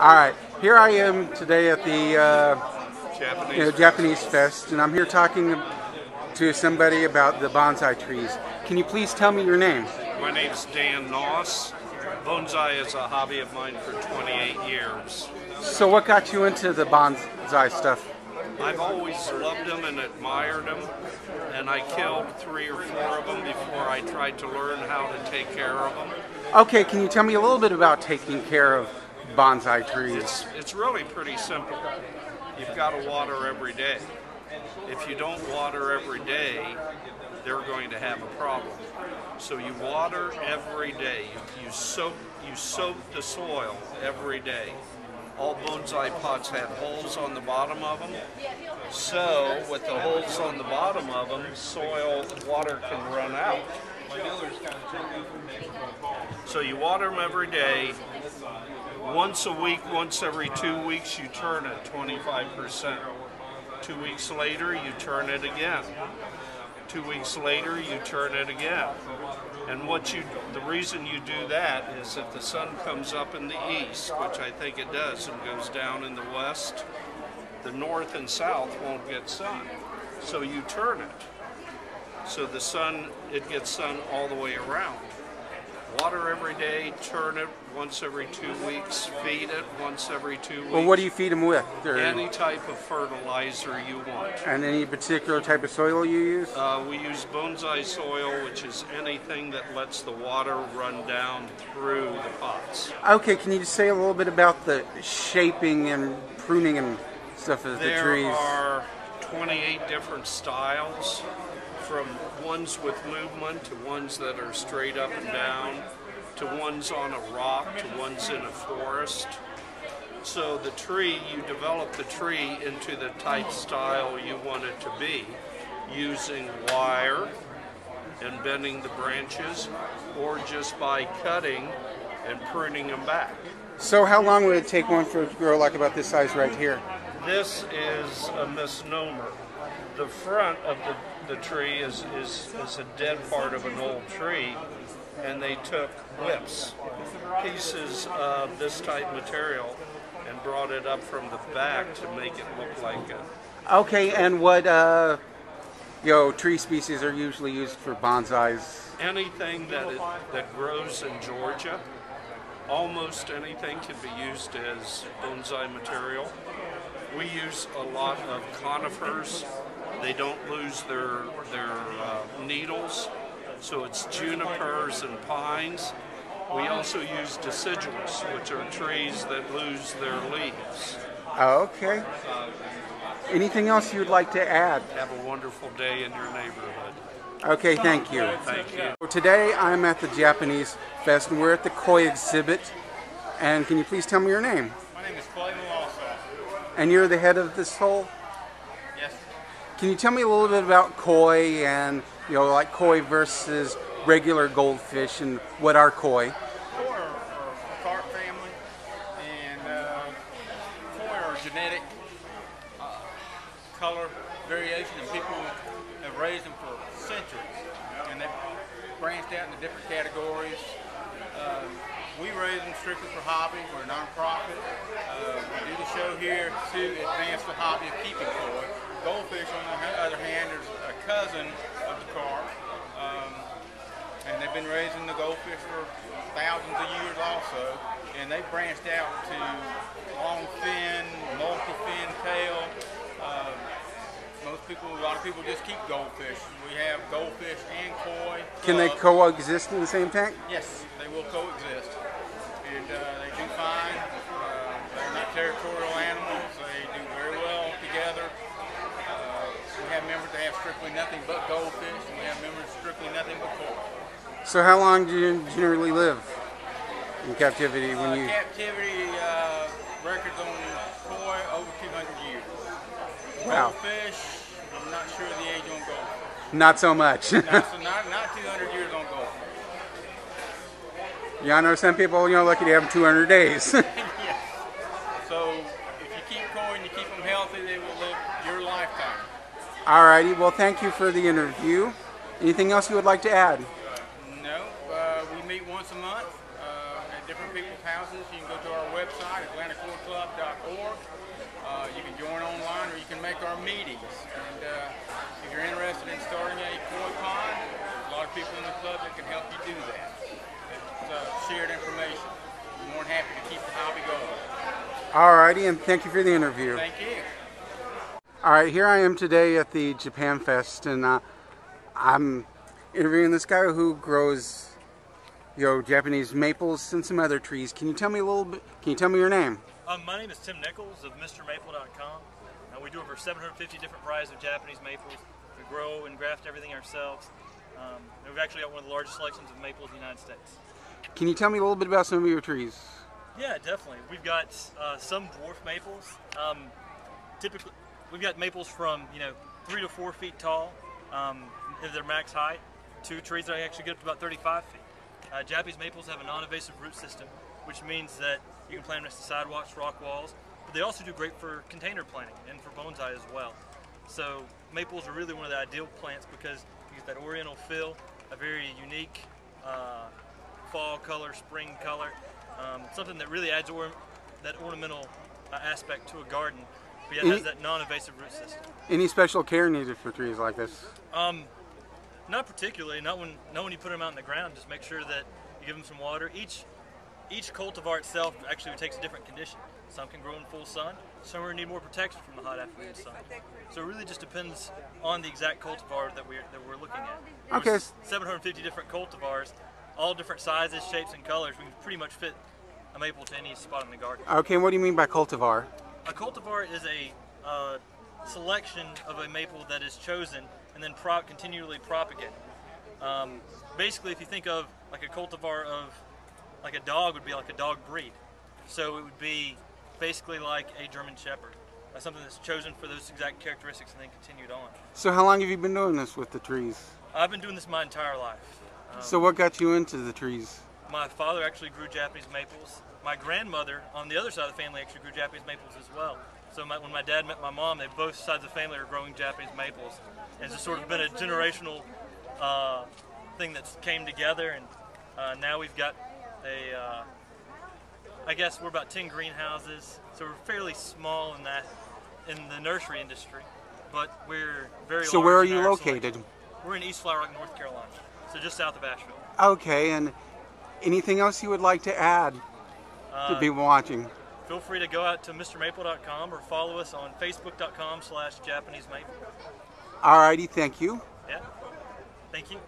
All right, here I am today at the Japanese Fest, and I'm here talking to somebody about the bonsai trees. Can you please tell me your name? My name's Dan Noss. Bonsai is a hobby of mine for 28 years. So what got you into the bonsai stuff? I've always loved them and admired them, and I killed 3 or 4 of them before I tried to learn how to take care of them. Okay, can you tell me a little bit about taking care of bonsai trees? It's really pretty simple. You've got to water every day. If you don't water every day, they're going to have a problem. So you water every day. You soak the soil every day. All bonsai pots have holes on the bottom of them. So with the holes on the bottom of them, water can run out. So you water them every day. Once a week, once every 2 weeks, you turn it 25%. 2 weeks later, you turn it again. 2 weeks later, you turn it again. And the reason you do that is if the sun comes up in the east, which I think it does, and goes down in the west, the north and south won't get sun. So you turn it. So it gets sun all the way around. Water every day, turn it once every 2 weeks, feed it once every 2 weeks. Well, what do you feed them with? Any type of fertilizer you want. And any particular type of soil you use? We use bonsai soil, which is anything that lets the water run down through the pots. Okay, can you just say a little bit about the shaping and pruning and stuff of the trees? There are 28 different styles, from ones with movement to ones that are straight up and down, to ones on a rock, to ones in a forest. So the tree, you develop the tree into the type style you want it to be, using wire and bending the branches, or just by cutting and pruning them back. So how long would it take one for it to grow like about this size right here? This is a misnomer. The front of the tree is a dead part of an old tree, and they took whips, pieces of this type material, and brought it up from the back to make it look like it. Okay, and what tree species are usually used for bonsais? Anything that grows in Georgia, almost anything can be used as bonsai material. We use a lot of conifers. They don't lose their needles, so it's junipers and pines. We also use deciduous, which are trees that lose their leaves. Okay. Anything else you'd like to add? Have a wonderful day in your neighborhood. Okay, thank you. Thank you. Today I'm at the Japanese Fest, and we're at the koi exhibit. And can you please tell me your name? My name is Clayton Lawson. And you're the head of this whole? Yes. Can you tell me a little bit about koi and, like koi versus regular goldfish, and what are koi? Koi are a carp family, and koi are genetic color variation, and people have raised them for centuries, and they've branched out into different categories. We raise them strictly for hobby. We're a non-profit. We do the show here to advance the hobby of keeping koi. Goldfish, on the other hand, is a cousin of the carp, and they've been raising the goldfish for thousands of years also, and they've branched out to long fin, multi-fin tail. A lot of people just keep goldfish. We have goldfish and koi. Can they coexist in the same tank? Yes, they will coexist, and they do fine. They're not territorial animals. They do very well together. We have members that have strictly nothing but goldfish, and we have members strictly nothing but koi. So how long do you generally live in captivity? Captivity records on koi over 200 years. Wow. Goldfish, I'm not sure the age on goldfish. Not so much. not 200 years on goldfish. Yeah, I know some people, lucky to have them 200 days. Yes. So if you keep koi and you keep them healthy, they will live your lifetime. Alrighty, well thank you for the interview. Anything else you would like to add? No, we meet once a month at different people's houses. You can go to our website at atlantacoreclub.org. You can join online or you can make our meetings. And if you're interested in starting a koi pond, there's a lot of people in the club that can help you do that. It's shared information. We're more than happy to keep the hobby going. Alrighty, and thank you for the interview. Thank you. Alright, here I am today at the Japan Fest, and I'm interviewing this guy who grows, Japanese maples and some other trees. Can you tell me a little bit? Can you tell me your name? My name is Tim Nichols of MrMaple.com. We do over 750 different varieties of Japanese maples. We grow and graft everything ourselves. And we've actually got one of the largest selections of maples in the United States. Can you tell me a little bit about some of your trees? Yeah, definitely. We've got some dwarf maples. Typically, we've got maples from 3 to 4 feet tall at their max height, to trees that actually get up to about 35 feet. Japanese maples have a non-invasive root system, which means that you can plant them next to sidewalks, rock walls, but they also do great for container planting and for bonsai as well. So maples are really one of the ideal plants because you get that oriental feel, a very unique fall color, spring color, something that really adds that ornamental aspect to a garden, but yet has that non-invasive root system. Any special care needed for trees like this? Not particularly. Not when you put them out in the ground. Just make sure that you give them some water. Each cultivar itself actually takes a different condition. Some can grow in full sun. Some need more protection from the hot afternoon sun. So it really just depends on the exact cultivar that we're looking at. Okay. There's 750 different cultivars, all different sizes, shapes, and colors. We can pretty much fit a maple to any spot in the garden. Okay. What do you mean by cultivar? A cultivar is a selection of a maple that is chosen and then continually propagated. Basically, if you think of like a cultivar of like a dog, would be like a dog breed. So it would be basically like a German Shepherd, something that's chosen for those exact characteristics and then continued on. So how long have you been doing this with the trees? I've been doing this my entire life. So what got you into the trees? My father actually grew Japanese maples. My grandmother on the other side of the family actually grew Japanese maples as well. So when my dad met my mom, both sides of the family are growing Japanese maples. And it's just sort of been a generational thing that's came together, and now we've got I guess we're about 10 greenhouses, so we're fairly small in the nursery industry, but we're very large. So where are you located? Selection. We're in East Flower Rock, North Carolina, so just south of Asheville. Okay, and anything else you would like to add to people watching? Feel free to go out to MrMaple.com or follow us on Facebook.com/JapaneseMaple. Alrighty, thank you. Yeah, thank you.